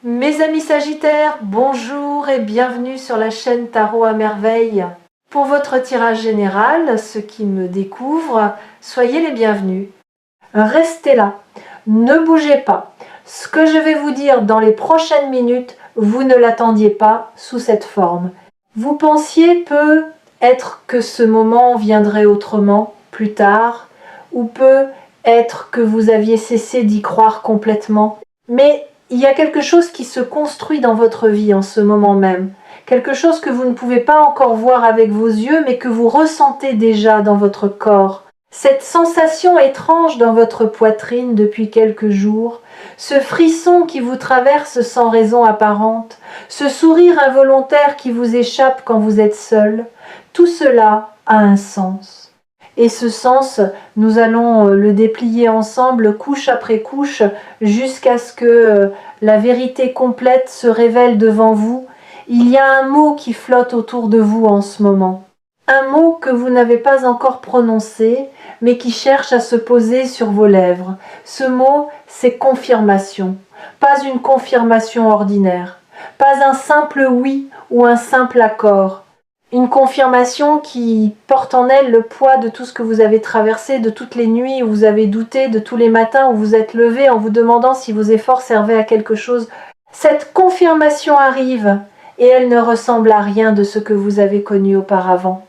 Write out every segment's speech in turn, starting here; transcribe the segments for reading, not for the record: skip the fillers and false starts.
Mes amis Sagittaires, bonjour et bienvenue sur la chaîne Tarot à Merveille. Pour votre tirage général, ceux qui me découvrent, soyez les bienvenus. Restez là, ne bougez pas. Ce que je vais vous dire dans les prochaines minutes, vous ne l'attendiez pas sous cette forme. Vous pensiez peut-être que ce moment viendrait autrement, plus tard, ou peut-être que vous aviez cessé d'y croire complètement. Mais il y a quelque chose qui se construit dans votre vie en ce moment même. Quelque chose que vous ne pouvez pas encore voir avec vos yeux, mais que vous ressentez déjà dans votre corps. Cette sensation étrange dans votre poitrine depuis quelques jours, ce frisson qui vous traverse sans raison apparente, ce sourire involontaire qui vous échappe quand vous êtes seul, tout cela a un sens. Et ce sens, nous allons le déplier ensemble, couche après couche, jusqu'à ce que la vérité complète se révèle devant vous. Il y a un mot qui flotte autour de vous en ce moment. Un mot que vous n'avez pas encore prononcé, mais qui cherche à se poser sur vos lèvres. Ce mot, c'est confirmation. Pas une confirmation ordinaire. Pas un simple oui ou un simple accord. Une confirmation qui porte en elle le poids de tout ce que vous avez traversé, de toutes les nuits où vous avez douté, de tous les matins où vous êtes levé en vous demandant si vos efforts servaient à quelque chose. Cette confirmation arrive et elle ne ressemble à rien de ce que vous avez connu auparavant.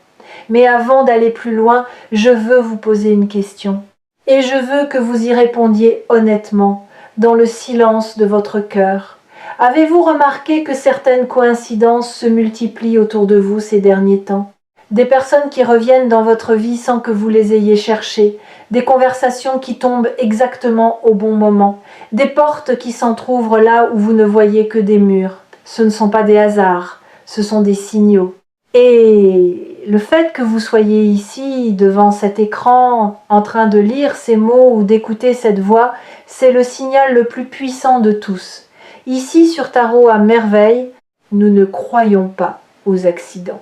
Mais avant d'aller plus loin, je veux vous poser une question. Et je veux que vous y répondiez honnêtement, dans le silence de votre cœur. Avez-vous remarqué que certaines coïncidences se multiplient autour de vous ces derniers temps? Des personnes qui reviennent dans votre vie sans que vous les ayez cherchées, des conversations qui tombent exactement au bon moment, des portes qui s'entr'ouvrent là où vous ne voyez que des murs. Ce ne sont pas des hasards, ce sont des signaux. Et le fait que vous soyez ici, devant cet écran, en train de lire ces mots ou d'écouter cette voix, c'est le signal le plus puissant de tous. Ici, sur Tarot à Merveille, nous ne croyons pas aux accidents.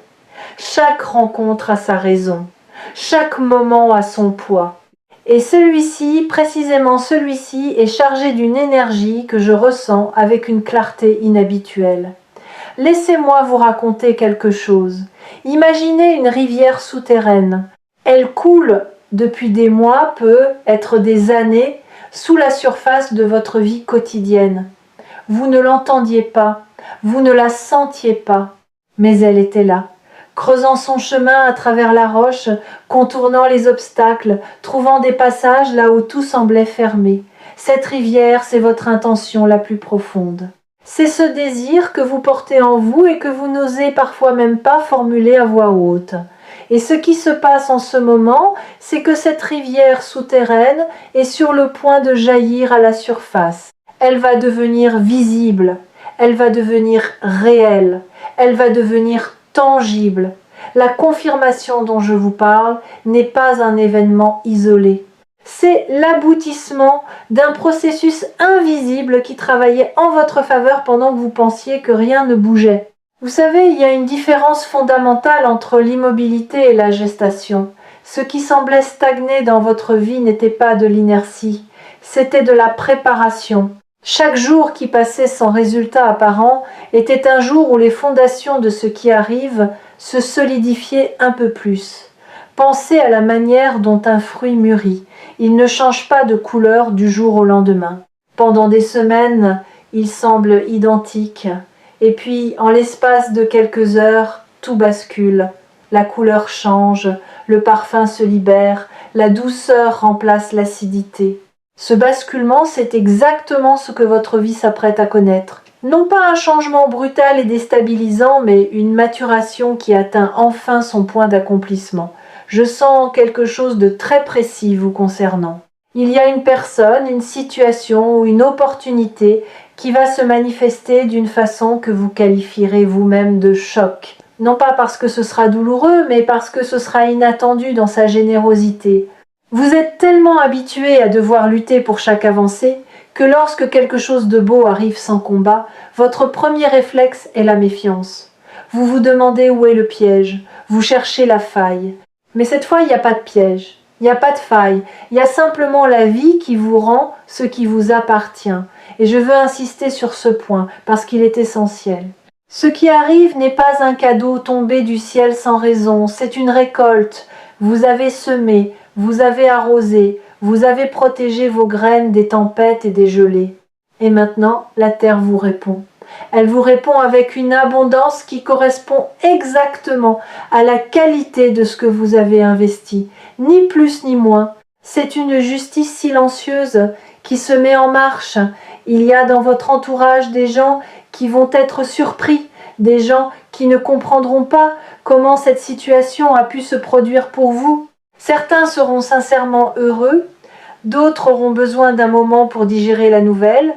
Chaque rencontre a sa raison, chaque moment a son poids. Et celui-ci, précisément celui-ci, est chargé d'une énergie que je ressens avec une clarté inhabituelle. Laissez-moi vous raconter quelque chose. Imaginez une rivière souterraine. Elle coule depuis des mois, peut être des années, sous la surface de votre vie quotidienne. Vous ne l'entendiez pas, vous ne la sentiez pas, mais elle était là, creusant son chemin à travers la roche, contournant les obstacles, trouvant des passages là où tout semblait fermé. Cette rivière, c'est votre intention la plus profonde. C'est ce désir que vous portez en vous et que vous n'osez parfois même pas formuler à voix haute. Et ce qui se passe en ce moment, c'est que cette rivière souterraine est sur le point de jaillir à la surface. Elle va devenir visible, elle va devenir réelle, elle va devenir tangible. La confirmation dont je vous parle n'est pas un événement isolé. C'est l'aboutissement d'un processus invisible qui travaillait en votre faveur pendant que vous pensiez que rien ne bougeait. Vous savez, il y a une différence fondamentale entre l'immobilité et la gestation. Ce qui semblait stagner dans votre vie n'était pas de l'inertie, c'était de la préparation. Chaque jour qui passait sans résultat apparent était un jour où les fondations de ce qui arrive se solidifiaient un peu plus. Pensez à la manière dont un fruit mûrit. Il ne change pas de couleur du jour au lendemain. Pendant des semaines, il semble identique. Et puis, en l'espace de quelques heures, tout bascule. La couleur change, le parfum se libère, la douceur remplace l'acidité. Ce basculement, c'est exactement ce que votre vie s'apprête à connaître. Non pas un changement brutal et déstabilisant, mais une maturation qui atteint enfin son point d'accomplissement. Je sens quelque chose de très précis vous concernant. Il y a une personne, une situation ou une opportunité qui va se manifester d'une façon que vous qualifierez vous-même de choc. Non pas parce que ce sera douloureux, mais parce que ce sera inattendu dans sa générosité. Vous êtes tellement habitué à devoir lutter pour chaque avancée que lorsque quelque chose de beau arrive sans combat, votre premier réflexe est la méfiance. Vous vous demandez où est le piège, vous cherchez la faille. Mais cette fois, il n'y a pas de piège, il n'y a pas de faille, il y a simplement la vie qui vous rend ce qui vous appartient. Et je veux insister sur ce point parce qu'il est essentiel. Ce qui arrive n'est pas un cadeau tombé du ciel sans raison, c'est une récolte. Vous avez semé, vous avez arrosé, vous avez protégé vos graines des tempêtes et des gelées. Et maintenant, la terre vous répond. Elle vous répond avec une abondance qui correspond exactement à la qualité de ce que vous avez investi, ni plus ni moins. C'est une justice silencieuse qui se met en marche. Il y a dans votre entourage des gens qui vont être surpris, des gens qui ne comprendront pas comment cette situation a pu se produire pour vous. Certains seront sincèrement heureux, d'autres auront besoin d'un moment pour digérer la nouvelle,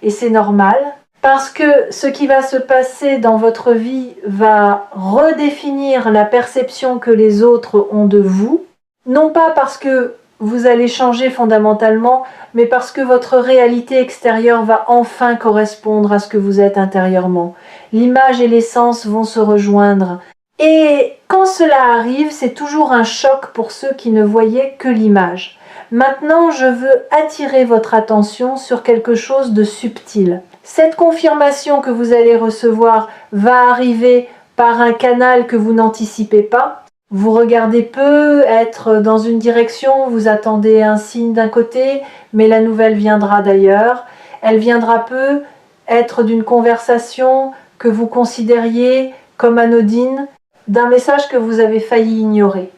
et c'est normal, parce que ce qui va se passer dans votre vie va redéfinir la perception que les autres ont de vous, non pas parce que vous allez changer fondamentalement, mais parce que votre réalité extérieure va enfin correspondre à ce que vous êtes intérieurement. L'image et l'essence vont se rejoindre. Et quand cela arrive, c'est toujours un choc pour ceux qui ne voyaient que l'image. Maintenant, je veux attirer votre attention sur quelque chose de subtil. Cette confirmation que vous allez recevoir va arriver par un canal que vous n'anticipez pas. Vous regardez peu, être dans une direction, vous attendez un signe d'un côté, mais la nouvelle viendra d'ailleurs. Elle viendra peu, être d'une conversation que vous considériez comme anodine, d'un message que vous avez failli ignorer,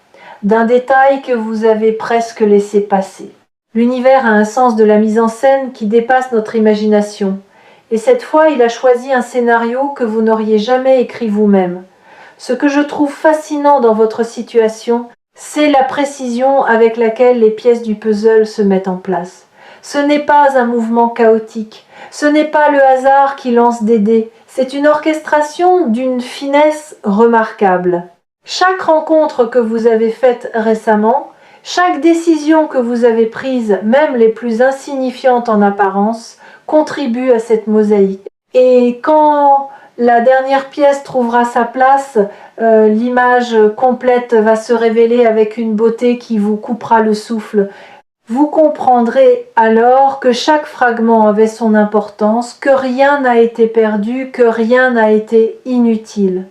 d'un détail que vous avez presque laissé passer. L'univers a un sens de la mise en scène qui dépasse notre imagination. Et cette fois, il a choisi un scénario que vous n'auriez jamais écrit vous-même. Ce que je trouve fascinant dans votre situation, c'est la précision avec laquelle les pièces du puzzle se mettent en place. Ce n'est pas un mouvement chaotique, ce n'est pas le hasard qui lance des dés, c'est une orchestration d'une finesse remarquable. Chaque rencontre que vous avez faite récemment, chaque décision que vous avez prise, même les plus insignifiantes en apparence, contribue à cette mosaïque. Et quand la dernière pièce trouvera sa place, l'image complète va se révéler avec une beauté qui vous coupera le souffle. Vous comprendrez alors que chaque fragment avait son importance, que rien n'a été perdu, que rien n'a été inutile.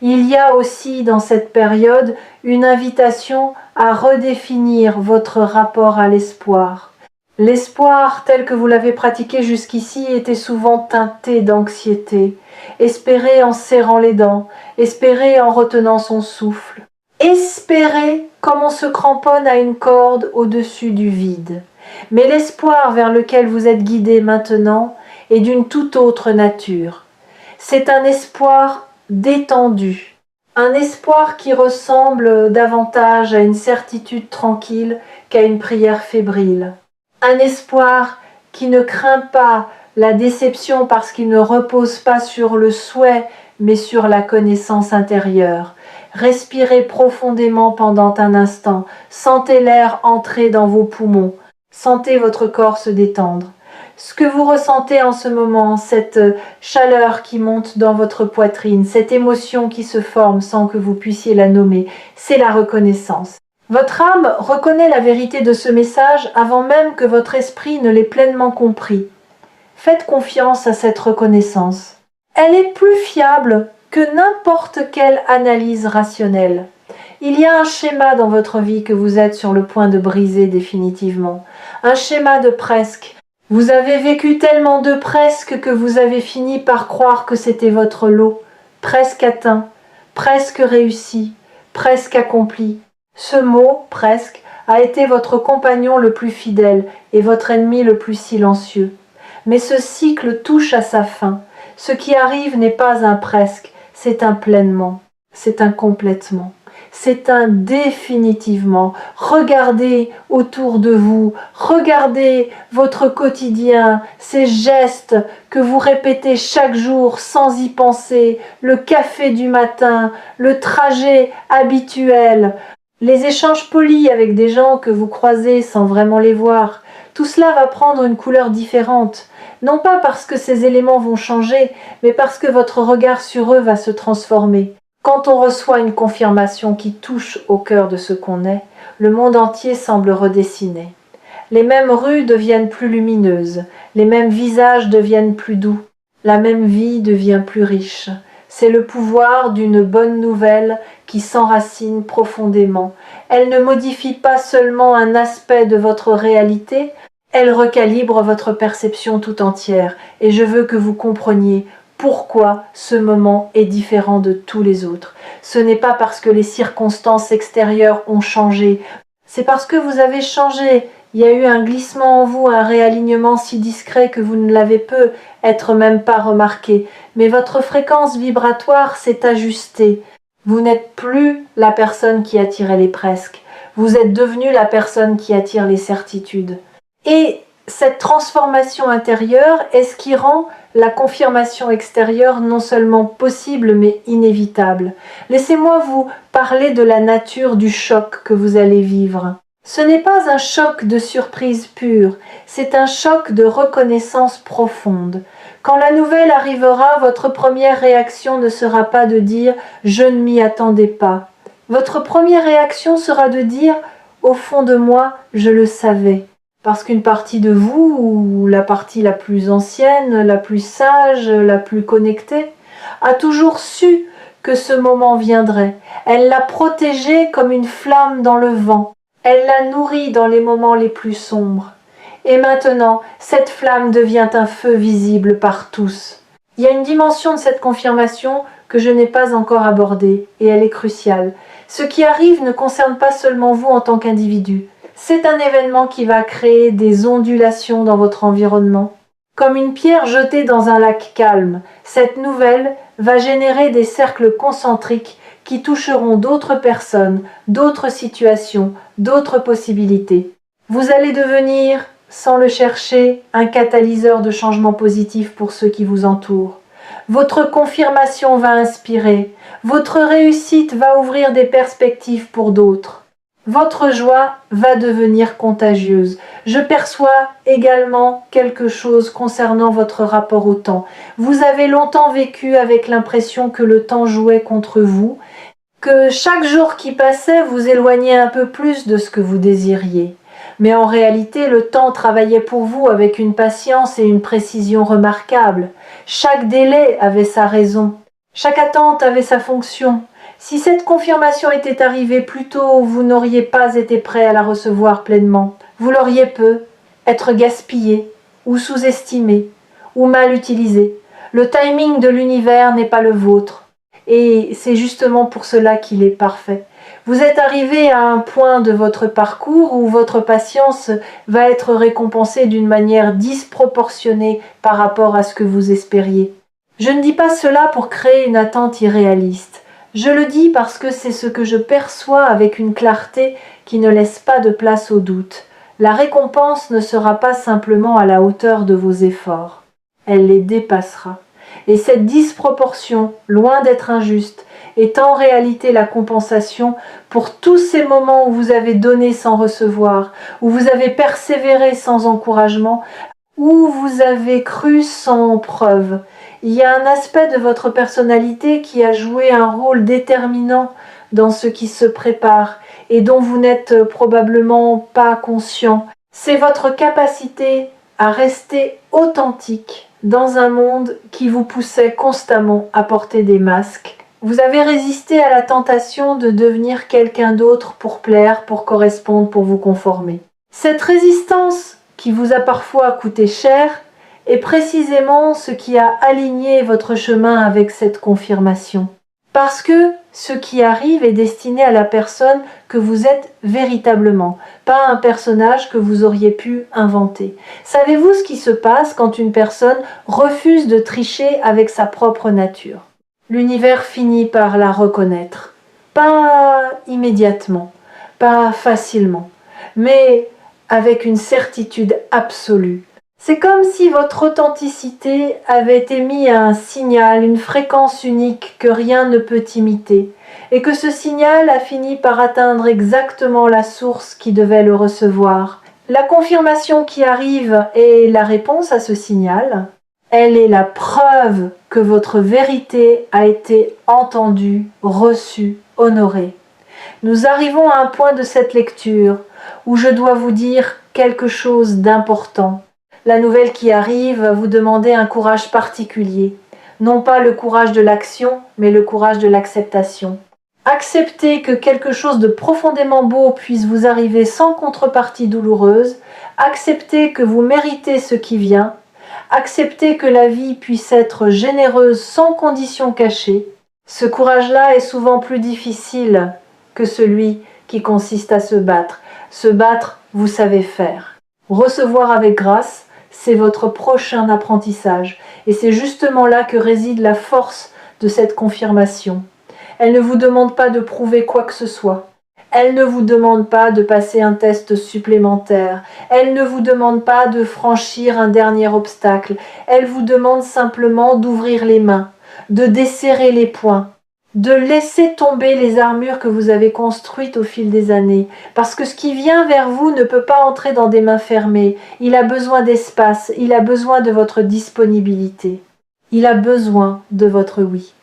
Il y a aussi dans cette période une invitation à redéfinir votre rapport à l'espoir. L'espoir tel que vous l'avez pratiqué jusqu'ici était souvent teinté d'anxiété. Espérer en serrant les dents, espérer en retenant son souffle. Espérer comme on se cramponne à une corde au-dessus du vide. Mais l'espoir vers lequel vous êtes guidé maintenant est d'une toute autre nature. C'est un espoir détendu, un espoir qui ressemble davantage à une certitude tranquille qu'à une prière fébrile. Un espoir qui ne craint pas la déception parce qu'il ne repose pas sur le souhait, mais sur la connaissance intérieure. Respirez profondément pendant un instant, sentez l'air entrer dans vos poumons, sentez votre corps se détendre. Ce que vous ressentez en ce moment, cette chaleur qui monte dans votre poitrine, cette émotion qui se forme sans que vous puissiez la nommer, c'est la reconnaissance. Votre âme reconnaît la vérité de ce message avant même que votre esprit ne l'ait pleinement compris. Faites confiance à cette reconnaissance. Elle est plus fiable que n'importe quelle analyse rationnelle. Il y a un schéma dans votre vie que vous êtes sur le point de briser définitivement. Un schéma de presque. Vous avez vécu tellement de presque que vous avez fini par croire que c'était votre lot. Presque atteint, presque réussi, presque accompli. Ce mot, presque, a été votre compagnon le plus fidèle et votre ennemi le plus silencieux. Mais ce cycle touche à sa fin. Ce qui arrive n'est pas un presque, c'est un pleinement, c'est un complètement, c'est un définitivement. Regardez autour de vous, regardez votre quotidien, ces gestes que vous répétez chaque jour sans y penser, le café du matin, le trajet habituel, les échanges polis avec des gens que vous croisez sans vraiment les voir. Tout cela va prendre une couleur différente. Non pas parce que ces éléments vont changer, mais parce que votre regard sur eux va se transformer. Quand on reçoit une confirmation qui touche au cœur de ce qu'on est, le monde entier semble redessiner. Les mêmes rues deviennent plus lumineuses, les mêmes visages deviennent plus doux, la même vie devient plus riche. C'est le pouvoir d'une bonne nouvelle qui s'enracine profondément. Elle ne modifie pas seulement un aspect de votre réalité, elle recalibre votre perception tout entière. Et je veux que vous compreniez pourquoi ce moment est différent de tous les autres. Ce n'est pas parce que les circonstances extérieures ont changé, c'est parce que vous avez changé. Il y a eu un glissement en vous, un réalignement si discret que vous ne l'avez peut-être même pas remarqué. Mais votre fréquence vibratoire s'est ajustée. Vous n'êtes plus la personne qui attirait les presque. Vous êtes devenu la personne qui attire les certitudes. Et cette transformation intérieure est ce qui rend la confirmation extérieure non seulement possible mais inévitable. Laissez-moi vous parler de la nature du choc que vous allez vivre. Ce n'est pas un choc de surprise pure, c'est un choc de reconnaissance profonde. Quand la nouvelle arrivera, votre première réaction ne sera pas de dire « je ne m'y attendais pas ». Votre première réaction sera de dire « au fond de moi, je le savais ». Parce qu'une partie de vous, ou la partie la plus ancienne, la plus sage, la plus connectée, a toujours su que ce moment viendrait. Elle l'a protégé comme une flamme dans le vent. Elle l'a nourri dans les moments les plus sombres. Et maintenant, cette flamme devient un feu visible par tous. Il y a une dimension de cette confirmation que je n'ai pas encore abordée, et elle est cruciale. Ce qui arrive ne concerne pas seulement vous en tant qu'individu. C'est un événement qui va créer des ondulations dans votre environnement. Comme une pierre jetée dans un lac calme, cette nouvelle va générer des cercles concentriques qui toucheront d'autres personnes, d'autres situations, d'autres possibilités. Vous allez devenir, sans le chercher, un catalyseur de changement positif pour ceux qui vous entourent. Votre confirmation va inspirer, votre réussite va ouvrir des perspectives pour d'autres. Votre joie va devenir contagieuse. Je perçois également quelque chose concernant votre rapport au temps. Vous avez longtemps vécu avec l'impression que le temps jouait contre vous, que chaque jour qui passait vous éloignait un peu plus de ce que vous désiriez. Mais en réalité, le temps travaillait pour vous avec une patience et une précision remarquables. Chaque délai avait sa raison. Chaque attente avait sa fonction. Si cette confirmation était arrivée plus tôt, vous n'auriez pas été prêt à la recevoir pleinement. Vous l'auriez être gaspillé, ou sous-estimé, ou mal utilisé. Le timing de l'univers n'est pas le vôtre. Et c'est justement pour cela qu'il est parfait. Vous êtes arrivé à un point de votre parcours où votre patience va être récompensée d'une manière disproportionnée par rapport à ce que vous espériez. Je ne dis pas cela pour créer une attente irréaliste. Je le dis parce que c'est ce que je perçois avec une clarté qui ne laisse pas de place au doute. La récompense ne sera pas simplement à la hauteur de vos efforts. Elle les dépassera. Et cette disproportion, loin d'être injuste, est en réalité la compensation pour tous ces moments où vous avez donné sans recevoir, où vous avez persévéré sans encouragement, où vous avez cru sans preuve. Il y a un aspect de votre personnalité qui a joué un rôle déterminant dans ce qui se prépare et dont vous n'êtes probablement pas conscient. C'est votre capacité à rester authentique dans un monde qui vous poussait constamment à porter des masques. Vous avez résisté à la tentation de devenir quelqu'un d'autre pour plaire, pour correspondre, pour vous conformer. Cette résistance, qui vous a parfois coûté cher, est précisément ce qui a aligné votre chemin avec cette confirmation. Parce que ce qui arrive est destiné à la personne que vous êtes véritablement, pas un personnage que vous auriez pu inventer. Savez-vous ce qui se passe quand une personne refuse de tricher avec sa propre nature? L'univers finit par la reconnaître. Pas immédiatement, pas facilement, mais avec une certitude absolue. C'est comme si votre authenticité avait émis un signal, une fréquence unique que rien ne peut imiter, et que ce signal a fini par atteindre exactement la source qui devait le recevoir. La confirmation qui arrive est la réponse à ce signal. Elle est la preuve que votre vérité a été entendue, reçue, honorée. Nous arrivons à un point de cette lecture où je dois vous dire quelque chose d'important. La nouvelle qui arrive va vous demander un courage particulier. Non pas le courage de l'action, mais le courage de l'acceptation. Acceptez que quelque chose de profondément beau puisse vous arriver sans contrepartie douloureuse. Acceptez que vous méritez ce qui vient. Acceptez que la vie puisse être généreuse sans condition cachée. Ce courage-là est souvent plus difficile que celui qui consiste à se battre. Se battre, vous savez faire. Recevoir avec grâce, c'est votre prochain apprentissage. Et c'est justement là que réside la force de cette confirmation. Elle ne vous demande pas de prouver quoi que ce soit. Elle ne vous demande pas de passer un test supplémentaire. Elle ne vous demande pas de franchir un dernier obstacle. Elle vous demande simplement d'ouvrir les mains, de desserrer les poings, de laisser tomber les armures que vous avez construites au fil des années. Parce que ce qui vient vers vous ne peut pas entrer dans des mains fermées. Il a besoin d'espace, il a besoin de votre disponibilité. Il a besoin de votre oui.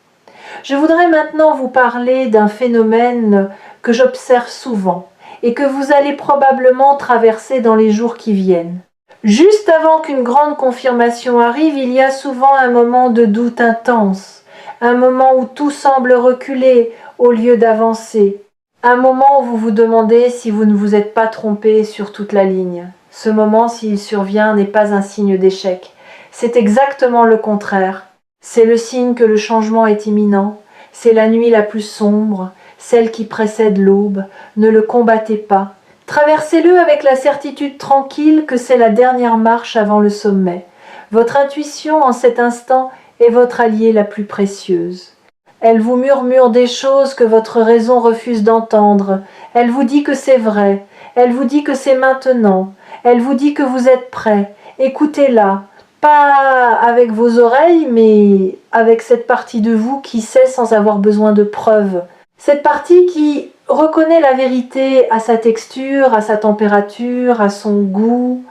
Je voudrais maintenant vous parler d'un phénomène que j'observe souvent et que vous allez probablement traverser dans les jours qui viennent. Juste avant qu'une grande confirmation arrive, il y a souvent un moment de doute intense, un moment où tout semble reculer au lieu d'avancer, un moment où vous vous demandez si vous ne vous êtes pas trompé sur toute la ligne. Ce moment, s'il survient, n'est pas un signe d'échec. C'est exactement le contraire. C'est le signe que le changement est imminent. C'est la nuit la plus sombre, celle qui précède l'aube. Ne le combattez pas. Traversez-le avec la certitude tranquille que c'est la dernière marche avant le sommet. Votre intuition, en cet instant, est votre alliée la plus précieuse. Elle vous murmure des choses que votre raison refuse d'entendre. Elle vous dit que c'est vrai. Elle vous dit que c'est maintenant. Elle vous dit que vous êtes prêt. Écoutez-la. Pas avec vos oreilles, mais avec cette partie de vous qui sait sans avoir besoin de preuves. Cette partie qui reconnaît la vérité à sa texture, à sa température, à son goût.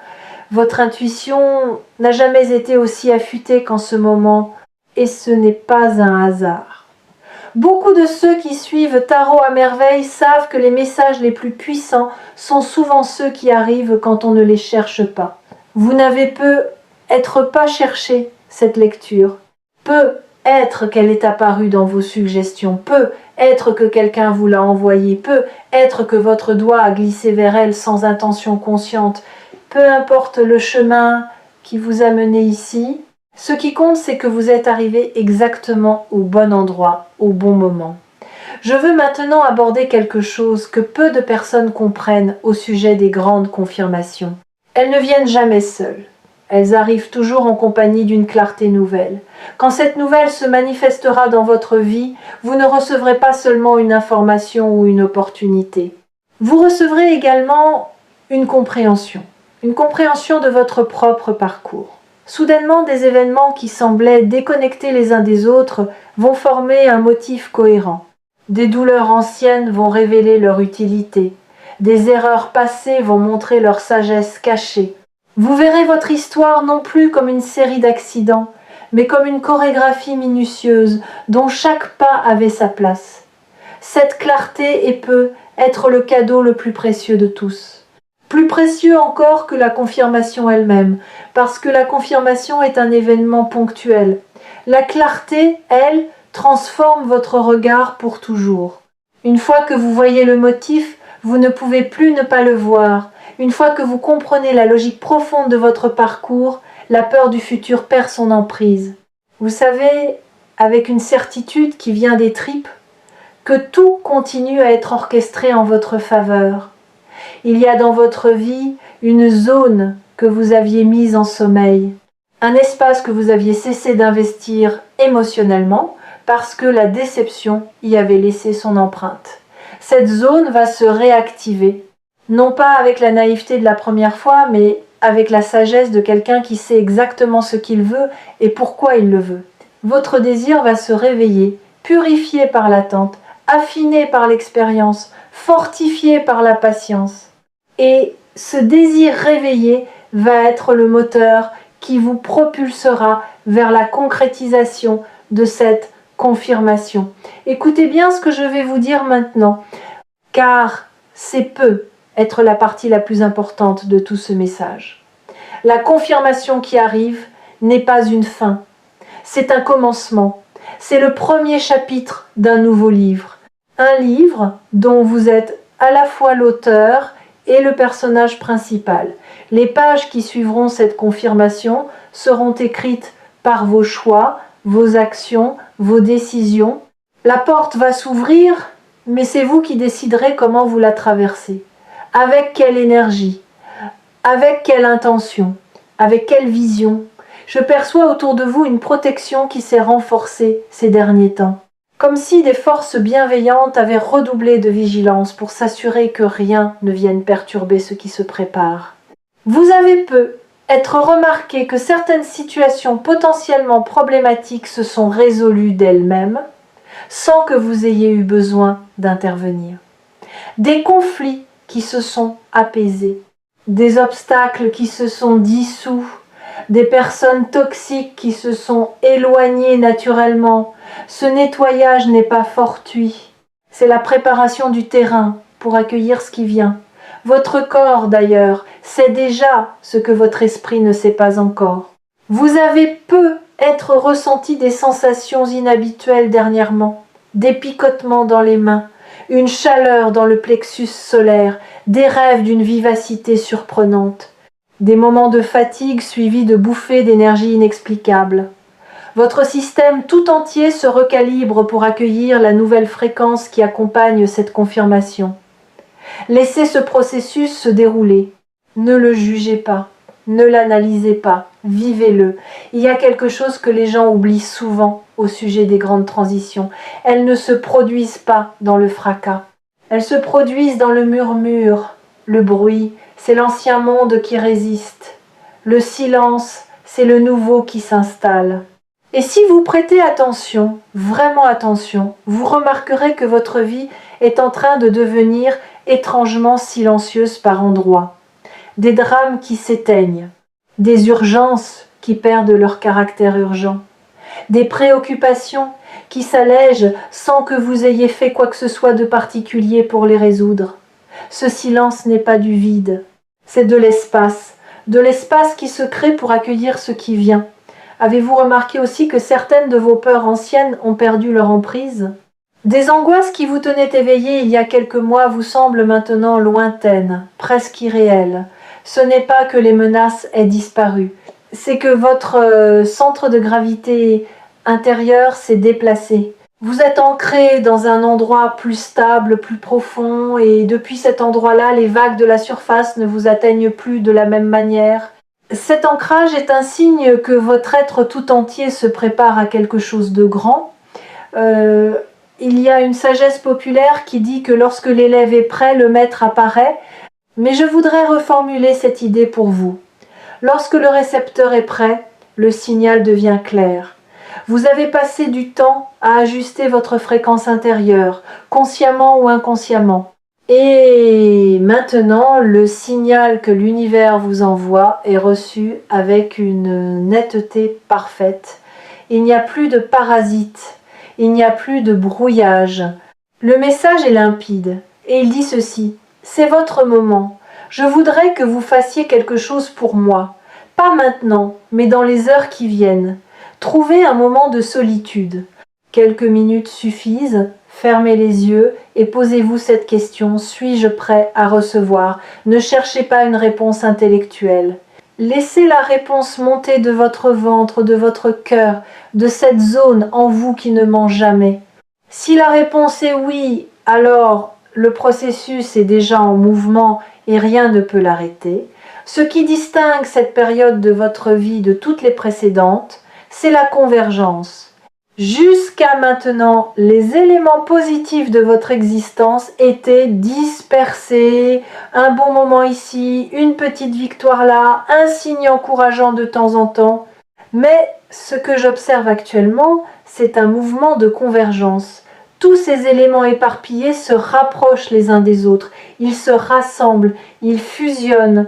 Votre intuition n'a jamais été aussi affûtée qu'en ce moment, et ce n'est pas un hasard. Beaucoup de ceux qui suivent Tarot à merveille savent que les messages les plus puissants sont souvent ceux qui arrivent quand on ne les cherche pas. Vous n'avez peut-être pas cherché cette lecture. Peut être qu'elle est apparue dans vos suggestions. Peut être que quelqu'un vous l'a envoyée. Peut être que votre doigt a glissé vers elle sans intention consciente. Peu importe le chemin qui vous a mené ici, ce qui compte, c'est que vous êtes arrivé exactement au bon endroit, au bon moment. Je veux maintenant aborder quelque chose que peu de personnes comprennent au sujet des grandes confirmations. Elles ne viennent jamais seules. Elles arrivent toujours en compagnie d'une clarté nouvelle. Quand cette nouvelle se manifestera dans votre vie, vous ne recevrez pas seulement une information ou une opportunité. Vous recevrez également une compréhension de votre propre parcours. Soudainement, des événements qui semblaient déconnectés les uns des autres vont former un motif cohérent. Des douleurs anciennes vont révéler leur utilité. Des erreurs passées vont montrer leur sagesse cachée. Vous verrez votre histoire non plus comme une série d'accidents, mais comme une chorégraphie minutieuse dont chaque pas avait sa place. Cette clarté peut être le cadeau le plus précieux de tous. Plus précieux encore que la confirmation elle-même, parce que la confirmation est un événement ponctuel. La clarté, elle, transforme votre regard pour toujours. Une fois que vous voyez le motif, vous ne pouvez plus ne pas le voir. Une fois que vous comprenez la logique profonde de votre parcours, la peur du futur perd son emprise. Vous savez, avec une certitude qui vient des tripes, que tout continue à être orchestré en votre faveur. Il y a dans votre vie une zone que vous aviez mise en sommeil, un espace que vous aviez cessé d'investir émotionnellement parce que la déception y avait laissé son empreinte. Cette zone va se réactiver, non pas avec la naïveté de la première fois, mais avec la sagesse de quelqu'un qui sait exactement ce qu'il veut et pourquoi il le veut. Votre désir va se réveiller, purifié par l'attente, affiné par l'expérience, fortifié par la patience. Et ce désir réveillé va être le moteur qui vous propulsera vers la concrétisation de cette confirmation. Écoutez bien ce que je vais vous dire maintenant, car c'est peut être la partie la plus importante de tout ce message. La confirmation qui arrive n'est pas une fin, c'est un commencement. C'est le premier chapitre d'un nouveau livre. Un livre dont vous êtes à la fois l'auteur et le personnage principal. Les pages qui suivront cette confirmation seront écrites par vos choix, vos actions, vos décisions. La porte va s'ouvrir, mais c'est vous qui déciderez comment vous la traversez. Avec quelle énergie, avec quelle intention, avec quelle vision. Je perçois autour de vous une protection qui s'est renforcée ces derniers temps. Comme si des forces bienveillantes avaient redoublé de vigilance pour s'assurer que rien ne vienne perturber ce qui se prépare. Vous avez peu être remarqué que certaines situations potentiellement problématiques se sont résolues d'elles-mêmes, sans que vous ayez eu besoin d'intervenir. Des conflits qui se sont apaisés, des obstacles qui se sont dissous, des personnes toxiques qui se sont éloignées naturellement. Ce nettoyage n'est pas fortuit, c'est la préparation du terrain pour accueillir ce qui vient. Votre corps, d'ailleurs, sait déjà ce que votre esprit ne sait pas encore. Vous avez peu être ressenti des sensations inhabituelles dernièrement, des picotements dans les mains, une chaleur dans le plexus solaire, des rêves d'une vivacité surprenante, des moments de fatigue suivis de bouffées d'énergie inexplicables. Votre système tout entier se recalibre pour accueillir la nouvelle fréquence qui accompagne cette confirmation. Laissez ce processus se dérouler. Ne le jugez pas, ne l'analysez pas, vivez-le. Il y a quelque chose que les gens oublient souvent au sujet des grandes transitions. Elles ne se produisent pas dans le fracas. Elles se produisent dans le murmure, le bruit, c'est l'ancien monde qui résiste. Le silence, c'est le nouveau qui s'installe. Et si vous prêtez attention, vraiment attention, vous remarquerez que votre vie est en train de devenir étrangement silencieuse par endroits. Des drames qui s'éteignent, des urgences qui perdent leur caractère urgent, des préoccupations qui s'allègent sans que vous ayez fait quoi que ce soit de particulier pour les résoudre. Ce silence n'est pas du vide, c'est de l'espace qui se crée pour accueillir ce qui vient. Avez-vous remarqué aussi que certaines de vos peurs anciennes ont perdu leur emprise ? Des angoisses qui vous tenaient éveillé il y a quelques mois vous semblent maintenant lointaines, presque irréelles. Ce n'est pas que les menaces aient disparu, c'est que votre centre de gravité intérieur s'est déplacé. Vous êtes ancré dans un endroit plus stable, plus profond, et depuis cet endroit-là, les vagues de la surface ne vous atteignent plus de la même manière. Cet ancrage est un signe que votre être tout entier se prépare à quelque chose de grand. Il y a une sagesse populaire qui dit que lorsque l'élève est prêt, le maître apparaît, mais je voudrais reformuler cette idée pour vous. Lorsque le récepteur est prêt, le signal devient clair. Vous avez passé du temps à ajuster votre fréquence intérieure, consciemment ou inconsciemment. Et maintenant, le signal que l'univers vous envoie est reçu avec une netteté parfaite. Il n'y a plus de parasites, il n'y a plus de brouillage. Le message est limpide et il dit ceci: c'est votre moment. Je voudrais que vous fassiez quelque chose pour moi. Pas maintenant, mais dans les heures qui viennent. Trouvez un moment de solitude. Quelques minutes suffisent. Fermez les yeux et posez-vous cette question: suis-je prêt à recevoir? Ne cherchez pas une réponse intellectuelle. Laissez la réponse monter de votre ventre, de votre cœur, de cette zone en vous qui ne ment jamais. Si la réponse est oui, alors le processus est déjà en mouvement et rien ne peut l'arrêter. Ce qui distingue cette période de votre vie de toutes les précédentes, c'est la convergence. Jusqu'à maintenant, les éléments positifs de votre existence étaient dispersés. Un bon moment ici, une petite victoire là, un signe encourageant de temps en temps. Mais ce que j'observe actuellement, c'est un mouvement de convergence. Tous ces éléments éparpillés se rapprochent les uns des autres. Ils se rassemblent, ils fusionnent.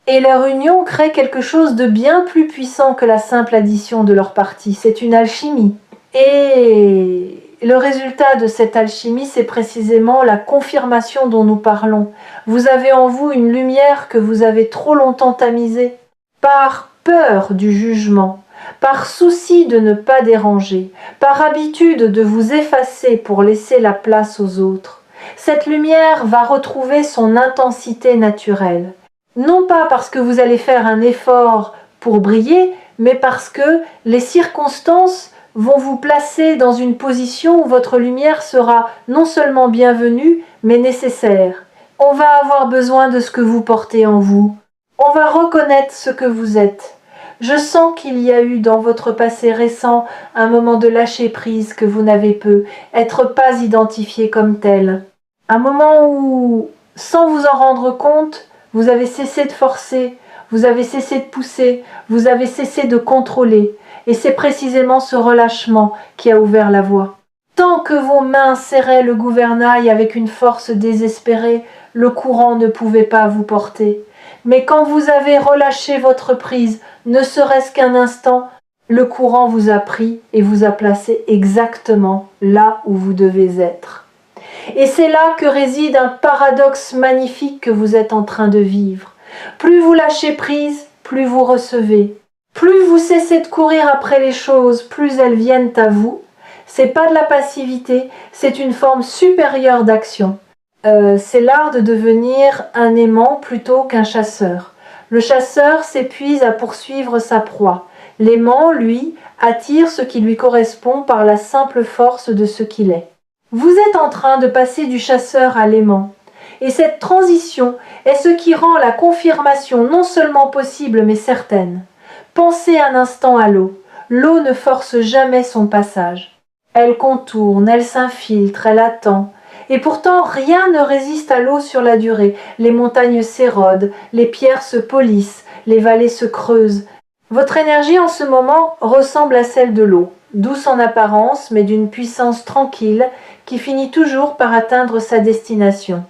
Et leur union crée quelque chose de bien plus puissant que la simple addition de leurs parties. C'est une alchimie. Et le résultat de cette alchimie, c'est précisément la confirmation dont nous parlons. Vous avez en vous une lumière que vous avez trop longtemps tamisée. par peur du jugement, par souci de ne pas déranger, par habitude de vous effacer pour laisser la place aux autres, cette lumière va retrouver son intensité naturelle. Non pas parce que vous allez faire un effort pour briller, mais parce que les circonstances vont vous placer dans une position où votre lumière sera non seulement bienvenue, mais nécessaire. On va avoir besoin de ce que vous portez en vous. On va reconnaître ce que vous êtes. Je sens qu'il y a eu dans votre passé récent un moment de lâcher prise que vous n'avez pu être pas identifié comme tel. Un moment où, sans vous en rendre compte, vous avez cessé de forcer, vous avez cessé de pousser, vous avez cessé de contrôler. Et c'est précisément ce relâchement qui a ouvert la voie. Tant que vos mains serraient le gouvernail avec une force désespérée, le courant ne pouvait pas vous porter. Mais quand vous avez relâché votre prise, ne serait-ce qu'un instant, le courant vous a pris et vous a placé exactement là où vous devez être. Et c'est là que réside un paradoxe magnifique que vous êtes en train de vivre. Plus vous lâchez prise, plus vous recevez. Plus vous cessez de courir après les choses, plus elles viennent à vous. C'est pas de la passivité, c'est une forme supérieure d'action. C'est l'art de devenir un aimant plutôt qu'un chasseur. Le chasseur s'épuise à poursuivre sa proie. L'aimant, lui, attire ce qui lui correspond par la simple force de ce qu'il est. Vous êtes en train de passer du chasseur à l'aimant. Et cette transition est ce qui rend la confirmation non seulement possible mais certaine. Pensez un instant à l'eau. L'eau ne force jamais son passage. Elle contourne, elle s'infiltre, elle attend. Et pourtant, rien ne résiste à l'eau sur la durée. Les montagnes s'érodent, les pierres se polissent, les vallées se creusent. Votre énergie en ce moment ressemble à celle de l'eau, douce en apparence, mais d'une puissance tranquille qui finit toujours par atteindre sa destination.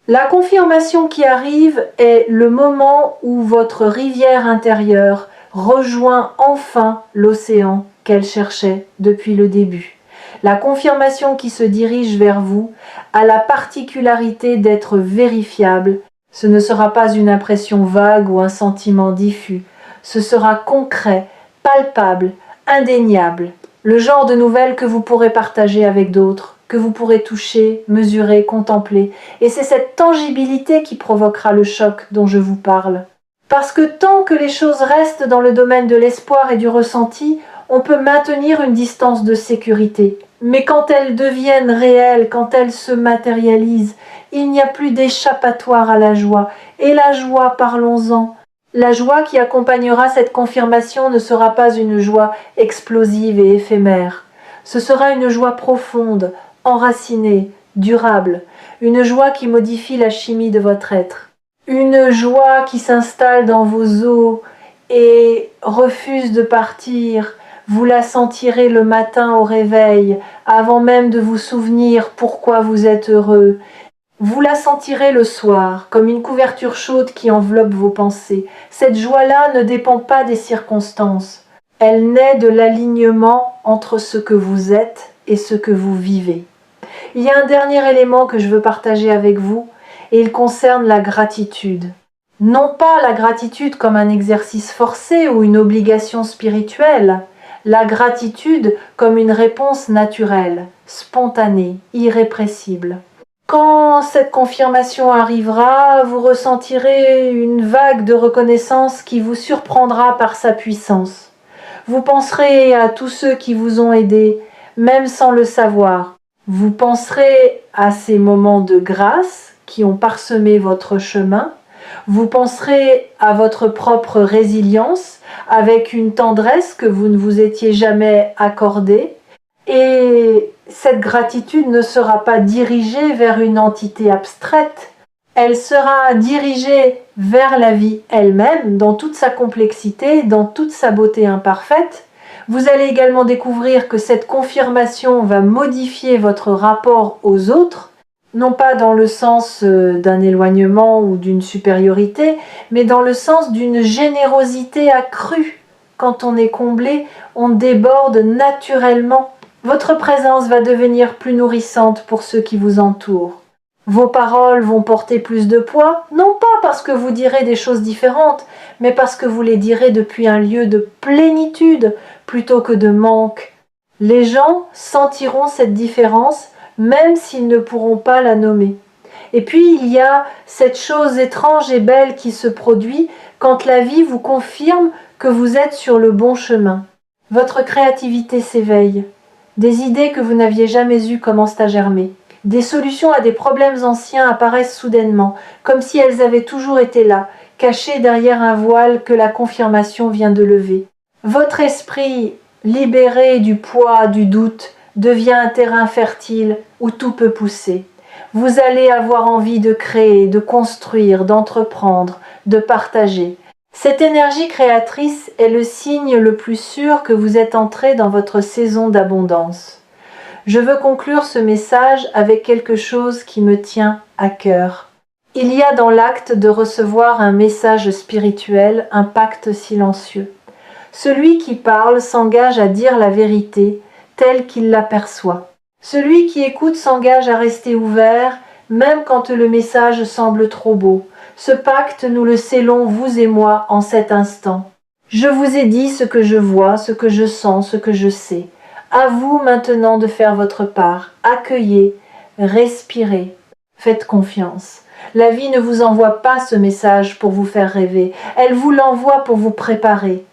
La confirmation qui arrive est le moment où votre rivière intérieure rejoint enfin l'océan qu'elle cherchait depuis le début. La confirmation qui se dirige vers vous a la particularité d'être vérifiable. Ce ne sera pas une impression vague ou un sentiment diffus. Ce sera concret, palpable, indéniable. Le genre de nouvelles que vous pourrez partager avec d'autres, que vous pourrez toucher, mesurer, contempler. Et c'est cette tangibilité qui provoquera le choc dont je vous parle. Parce que tant que les choses restent dans le domaine de l'espoir et du ressenti, on peut maintenir une distance de sécurité. Mais quand elles deviennent réelles, quand elles se matérialisent, il n'y a plus d'échappatoire à la joie. Et la joie, parlons-en. La joie qui accompagnera cette confirmation ne sera pas une joie explosive et éphémère. Ce sera une joie profonde, enracinée, durable, une joie qui modifie la chimie de votre être. Une joie qui s'installe dans vos os et refuse de partir. Vous la sentirez le matin au réveil, avant même de vous souvenir pourquoi vous êtes heureux. Vous la sentirez le soir, comme une couverture chaude qui enveloppe vos pensées. Cette joie-là ne dépend pas des circonstances. Elle naît de l'alignement entre ce que vous êtes et ce que vous vivez. Il y a un dernier élément que je veux partager avec vous, et il concerne la gratitude. Non pas la gratitude comme un exercice forcé ou une obligation spirituelle, la gratitude comme une réponse naturelle, spontanée, irrépressible. Quand cette confirmation arrivera, vous ressentirez une vague de reconnaissance qui vous surprendra par sa puissance. Vous penserez à tous ceux qui vous ont aidé, même sans le savoir. Vous penserez à ces moments de grâce qui ont parsemé votre chemin. Vous penserez à votre propre résilience avec une tendresse que vous ne vous étiez jamais accordée. Et cette gratitude ne sera pas dirigée vers une entité abstraite, elle sera dirigée vers la vie elle-même, dans toute sa complexité, dans toute sa beauté imparfaite. Vous allez également découvrir que cette confirmation va modifier votre rapport aux autres, non pas dans le sens d'un éloignement ou d'une supériorité, mais dans le sens d'une générosité accrue. Quand on est comblé, on déborde naturellement. Votre présence va devenir plus nourrissante pour ceux qui vous entourent. Vos paroles vont porter plus de poids, non pas parce que vous direz des choses différentes, mais parce que vous les direz depuis un lieu de plénitude plutôt que de manque. Les gens sentiront cette différence même s'ils ne pourront pas la nommer. Et puis il y a cette chose étrange et belle qui se produit quand la vie vous confirme que vous êtes sur le bon chemin. Votre créativité s'éveille. Des idées que vous n'aviez jamais eues commencent à germer. Des solutions à des problèmes anciens apparaissent soudainement, comme si elles avaient toujours été là, cachées derrière un voile que la confirmation vient de lever. Votre esprit, libéré du poids du doute, devient un terrain fertile où tout peut pousser. Vous allez avoir envie de créer, de construire, d'entreprendre, de partager. Cette énergie créatrice est le signe le plus sûr que vous êtes entré dans votre saison d'abondance. Je veux conclure ce message avec quelque chose qui me tient à cœur. Il y a dans l'acte de recevoir un message spirituel un pacte silencieux. Celui qui parle s'engage à dire la vérité telle qu'il l'aperçoit. Celui qui écoute s'engage à rester ouvert, même quand le message semble trop beau. Ce pacte, nous le scellons, vous et moi, en cet instant. Je vous ai dit ce que je vois, ce que je sens, ce que je sais. À vous maintenant de faire votre part. Accueillez, respirez, faites confiance. La vie ne vous envoie pas ce message pour vous faire rêver. Elle vous l'envoie pour vous préparer.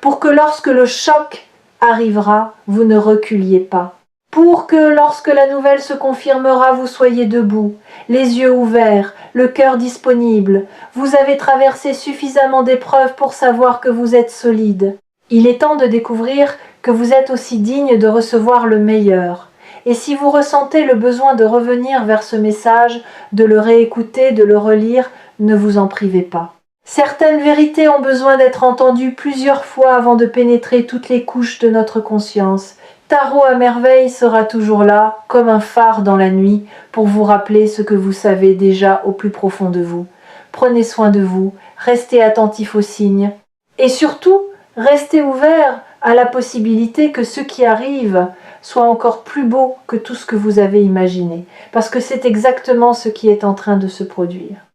Pour que lorsque le choc arrivera, vous ne reculiez pas. Pour que lorsque la nouvelle se confirmera, vous soyez debout, les yeux ouverts, le cœur disponible. Vous avez traversé suffisamment d'épreuves pour savoir que vous êtes solide. Il est temps de découvrir que vous êtes aussi digne de recevoir le meilleur. Et si vous ressentez le besoin de revenir vers ce message, de le réécouter, de le relire, ne vous en privez pas. Certaines vérités ont besoin d'être entendues plusieurs fois avant de pénétrer toutes les couches de notre conscience. Tarot à merveille sera toujours là, comme un phare dans la nuit, pour vous rappeler ce que vous savez déjà au plus profond de vous. Prenez soin de vous, restez attentif aux signes, et surtout, restez ouvert à la possibilité que ce qui arrive soit encore plus beau que tout ce que vous avez imaginé, parce que c'est exactement ce qui est en train de se produire.